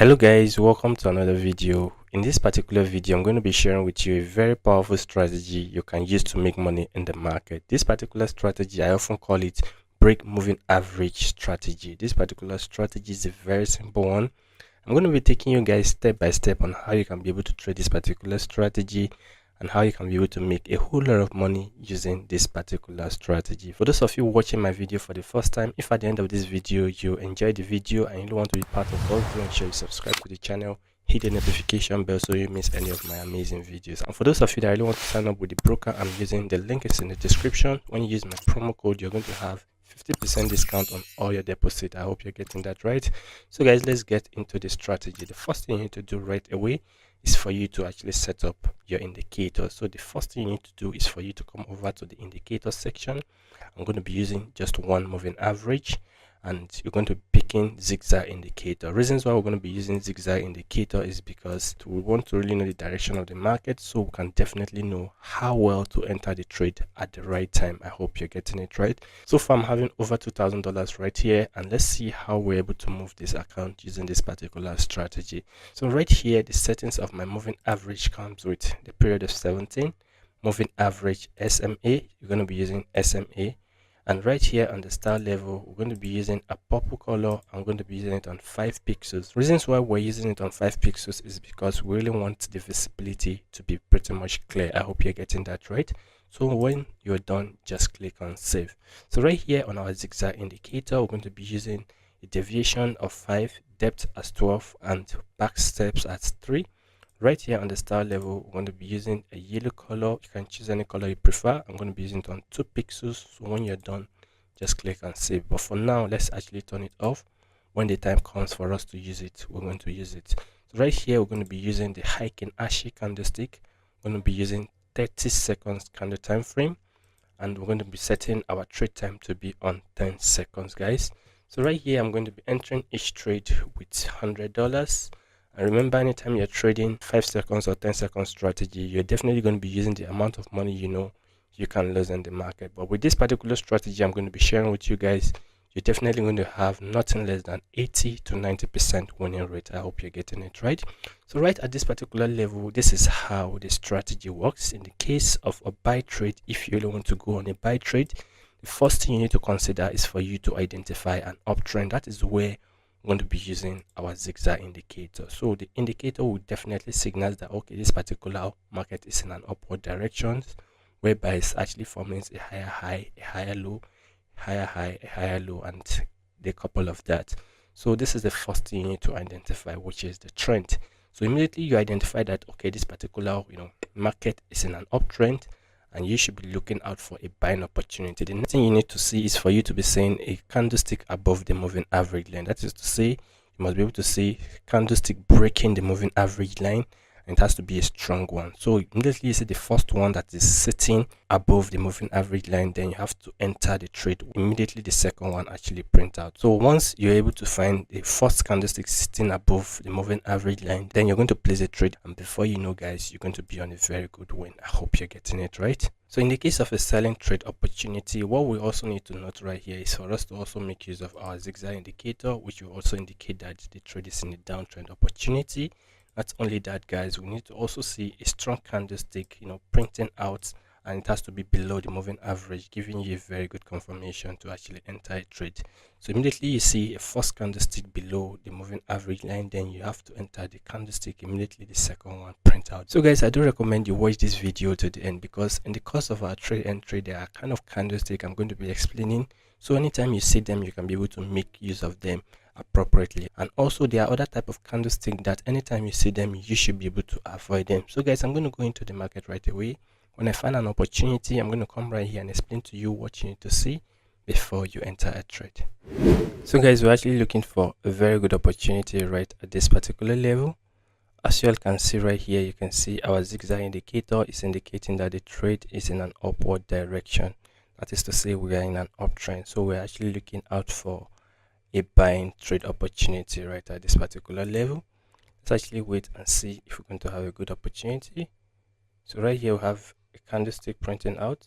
Hello guys, welcome to another video. In this particular video, I'm going to be sharing with you a very powerful strategy you can use to make money in the market. This particular strategy, I often call it break moving average strategy. This particular strategy is a very simple one. I'm going to be taking you guys step by step on how you can be able to trade this particular strategy and how you can be able to make a whole lot of money using this particular strategy. For those of you watching my video for the first time, if at the end of this video you enjoyed the video and you want to be part of us, do ensure you subscribe to the channel, hit the notification bell so you miss any of my amazing videos. And for those of you that really want to sign up with the broker I'm using, the link is in the description. When you use my promo code, you're going to have 50% discount on all your deposit. I hope you're getting that right. So guys, let's get into the strategy. The first thing you need to do right away is for you to actually set up your indicator. So the first thing you need to do is for you to come over to the indicator section. I'm going to be using just one moving average, and you're going to be picking Zig Zag indicator. Reasons why we're going to be using Zig Zag indicator is because we want to really know the direction of the market, so we can definitely know how well to enter the trade at the right time. I hope you're getting it right. So far I'm having over $2,000 right here, and let's see how we're able to move this account using this particular strategy. So right here, the settings of my moving average comes with the period of 17, moving average SMA. You're going to be using SMA. And right here on the star level, we're going to be using a purple color. I'm going to be using it on 5 pixels. Reasons why we're using it on 5 pixels is because we really want the visibility to be pretty much clear. I hope you're getting that right. So when you're done, just click on save. So right here on our zigzag indicator, we're going to be using a deviation of 5, depth as 12, and back steps as 3. Right here on the star level, we're going to be using a yellow color. You can choose any color you prefer. I'm going to be using it on 2 pixels. So when you're done, just click and save. But for now, let's actually turn it off. When the time comes for us to use it, we're going to use it. So right here, we're going to be using the Heiken Ashi candlestick. We're going to be using 30 seconds candle time frame, and we're going to be setting our trade time to be on 10 seconds, guys. So right here, I'm going to be entering each trade with $100. And remember, anytime you're trading 5 seconds or 10 second strategy, you're definitely going to be using the amount of money you know you can lose in the market. But with this particular strategy I'm going to be sharing with you guys, you're definitely going to have nothing less than 80 to 90% winning rate. I hope you're getting it right. So right at this particular level, this is how the strategy works. In the case of a buy trade, if you really want to go on a buy trade, the first thing you need to consider is for you to identify an uptrend. That is where we're going to be using our zigzag indicator. So the indicator will definitely signal that, okay, this particular market is in an upward direction, whereby it's actually forming a higher high, a higher low, higher high, a higher low, and the couple of that. So this is the first thing you need to identify, which is the trend. So immediately you identify that, okay, this particular market is in an uptrend, and you should be looking out for a buying opportunity. The next thing you need to see is for you to be seeing a candlestick above the moving average line. That is to say, you must be able to see candlestick breaking the moving average line, and it has to be a strong one. So immediately you see the first one that is sitting above the moving average line, then you have to enter the trade. Immediately the second one actually print out. So once you're able to find the first candlestick sitting above the moving average line, then you're going to place a trade, and before you know, guys, you're going to be on a very good win. I hope you're getting it right. So in the case of a selling trade opportunity, what we also need to note right here is for us to also make use of our zigzag indicator, which will also indicate that the trade is in a downtrend opportunity. Not only that, guys, we need to also see a strong candlestick, printing out, and it has to be below the moving average, giving you a very good confirmation to actually enter a trade. So immediately you see a first candlestick below the moving average line, then you have to enter the candlestick. Immediately the second one print out. So guys, I do recommend you watch this video to the end, because in the course of our trade entry, there are kind of candlestick I'm going to be explaining. So anytime you see them, you can be able to make use of them appropriately. And also there are other type of candlestick that anytime you see them, you should be able to avoid them. So guys, I'm going to go into the market right away. When I find an opportunity, I'm going to come right here and explain to you what you need to see before you enter a trade. So guys, we're actually looking for a very good opportunity right at this particular level. As you all can see right here, you can see our zigzag indicator is indicating that the trade is in an upward direction. That is to say, we are in an uptrend. So we're actually looking out for a buying trade opportunity right at this particular level. Let's actually wait and see if we're going to have a good opportunity. So right here we have a candlestick printing out.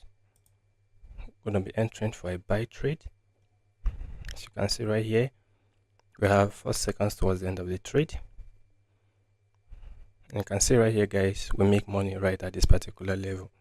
We're going to be entering for a buy trade. As you can see right here, we have 4 seconds towards the end of the trade. And you can see right here, guys, we make money right at this particular level.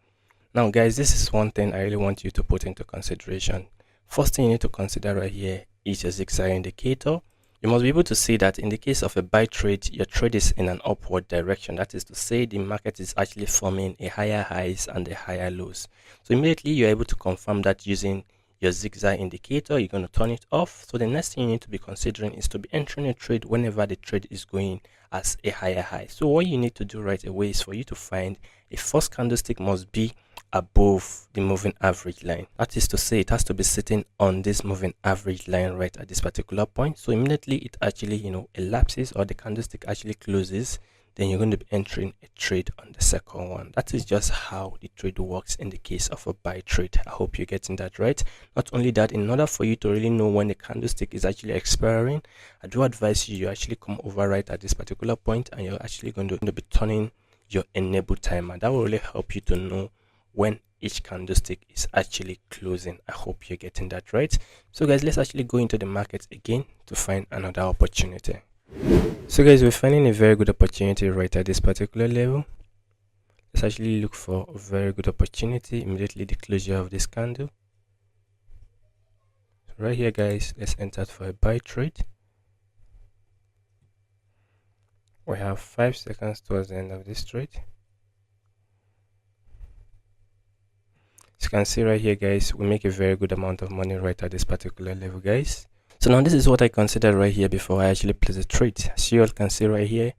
Now, guys, this is one thing I really want you to put into consideration. First thing you need to consider right here is your Zig Zag indicator. You must be able to see that in the case of a buy trade, your trade is in an upward direction. That is to say the market is actually forming a higher highs and a higher lows. So immediately you're able to confirm that using your Zig Zag indicator. You're going to turn it off. So the next thing you need to be considering is to be entering a trade whenever the trade is going as a higher high. So what you need to do right away is for you to find a first candlestick must be above the moving average line. That is to say it has to be sitting on this moving average line right at this particular point. So immediately it actually elapses, or the candlestick actually closes, then you're going to be entering a trade on the second one. That is just how the trade works in the case of a buy trade. I hope you're getting that right. Not only that, in order for you to really know when the candlestick is actually expiring, I do advise you actually come over right at this particular point, and you're actually going to be turning your enable timer. That will really help you to know when each candlestick is actually closing. I hope you're getting that right. So guys, let's actually go into the market again to find another opportunity. So guys, we're finding a very good opportunity right at this particular level. Let's actually look for a very good opportunity immediately the closure of this candle. So right here, guys, let's enter for a buy trade. We have 5 seconds towards the end of this trade. As you can see right here, guys, we make a very good amount of money right at this particular level, guys. So now this is what I considered right here before I actually place a trade. As you all can see right here,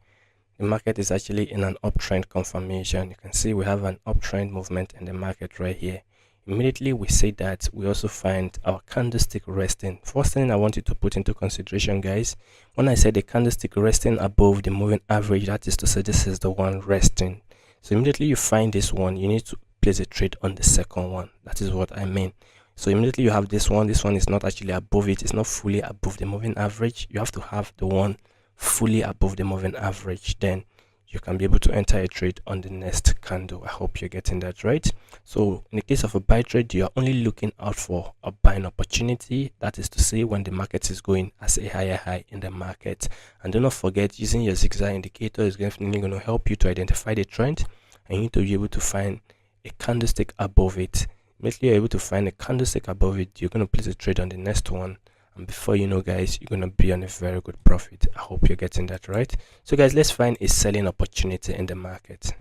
the market is actually in an uptrend confirmation. You can see we have an uptrend movement in the market right here. Immediately we say that, we also find our candlestick resting. First thing I want you to put into consideration, guys, when I say the candlestick resting above the moving average, that is to say this is the one resting. So immediately you find this one, you need to place a trade on the second one. That is what I mean. So immediately you have this one is not actually above it, it's not fully above the moving average. You have to have the one fully above the moving average, then you can be able to enter a trade on the next candle. I hope you're getting that right. So in the case of a buy trade, you are only looking out for a buying opportunity. That is to say when the market is going as a higher high in the market. And do not forget, using your Zig Zag indicator is definitely going to help you to identify the trend, and you need to be able to find a candlestick above it. Immediately you're able to find a candlestick above it, you're going to place a trade on the next one, and before you know, guys, you're going to be on a very good profit. I hope you're getting that right. So guys, let's find a selling opportunity in the market.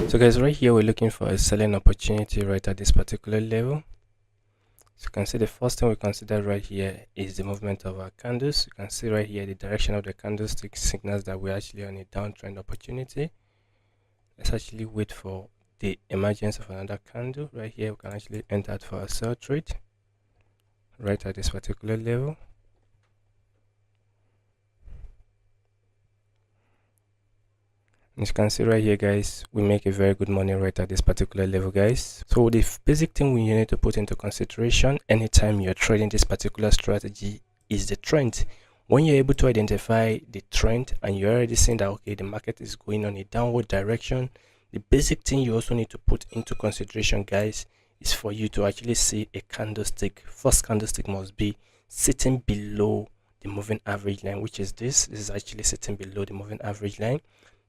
So guys, right here we're looking for a selling opportunity right at this particular level. So you can see the first thing we consider right here is the movement of our candles. You can see right here the direction of the candlestick signals that we're actually on a downtrend opportunity. Let's actually wait for the emergence of another candle. Right here we can actually enter for a sell trade right at this particular level. As you can see right here, guys, we make a very good money right at this particular level, guys. So the basic thing we need to put into consideration anytime you're trading this particular strategy is the trend. When you're able to identify the trend and you're already seeing that, okay, the market is going on a downward direction, the basic thing you also need to put into consideration, guys, is for you to actually see a candlestick. First candlestick must be sitting below the moving average line, which is this is actually sitting below the moving average line.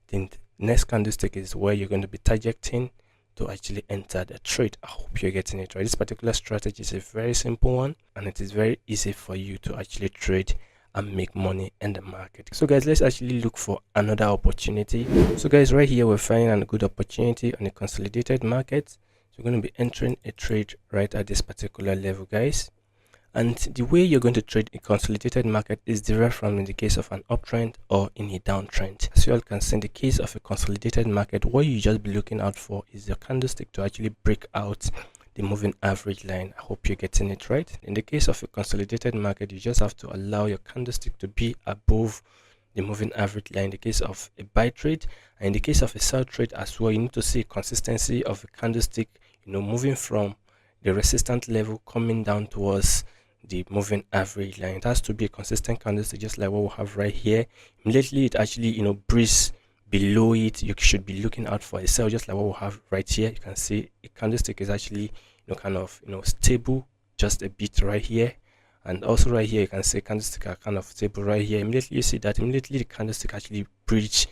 Then the next candlestick is where you're going to be targeting to actually enter the trade. I hope you're getting it right. This particular strategy is a very simple one, and it is very easy for you to actually trade and make money in the market. So guys, let's actually look for another opportunity. So guys, right here we're finding a good opportunity on a consolidated market. So we're going to be entering a trade right at this particular level, guys. And the way you're going to trade a consolidated market is different from in the case of an uptrend or in a downtrend. As you all can see, in the case of a consolidated market, what you just be looking out for is the candlestick to actually break out the moving average line. I hope you're getting it right. In the case of a consolidated market, you just have to allow your candlestick to be above the moving average line in the case of a buy trade, and in the case of a sell trade as well, you need to see consistency of a candlestick, moving from the resistance level coming down towards the moving average line. It has to be a consistent candlestick, just like what we have right here. Immediately it actually breeze below it, you should be looking out for a sell, just like what we have right here. You can see a candlestick is actually kind of stable just a bit right here, and also right here you can see candlestick are kind of stable right here. Immediately you see that the candlestick actually breach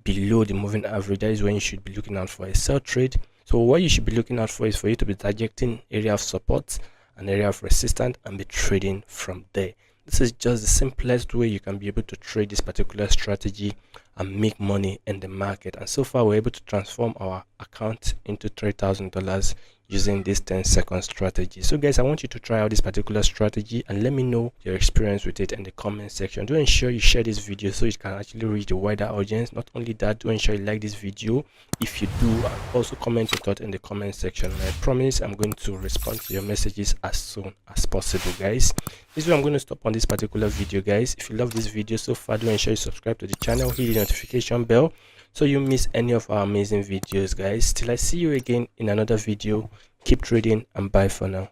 below the moving average, that is when you should be looking out for a sell trade. So what you should be looking out for is for you to be targeting area of support, an area of resistance, and be trading from there. This is just the simplest way you can be able to trade this particular strategy and make money in the market. And so far, we're able to transform our account into $3,000 using this 10-second strategy. So guys, I want you to try out this particular strategy and let me know your experience with it in the comment section. Do ensure you share this video so it can actually reach a wider audience. Not only that, do ensure you like this video if you do, and also comment your thought in the comment section. And I promise I'm going to respond to your messages as soon as possible, guys. This is where I'm going to stop on this particular video, guys. If you love this video so far, do ensure you subscribe to the channel, hit the notification bell so you miss any of our amazing videos, guys. Till I see you again in another video, keep trading and bye for now.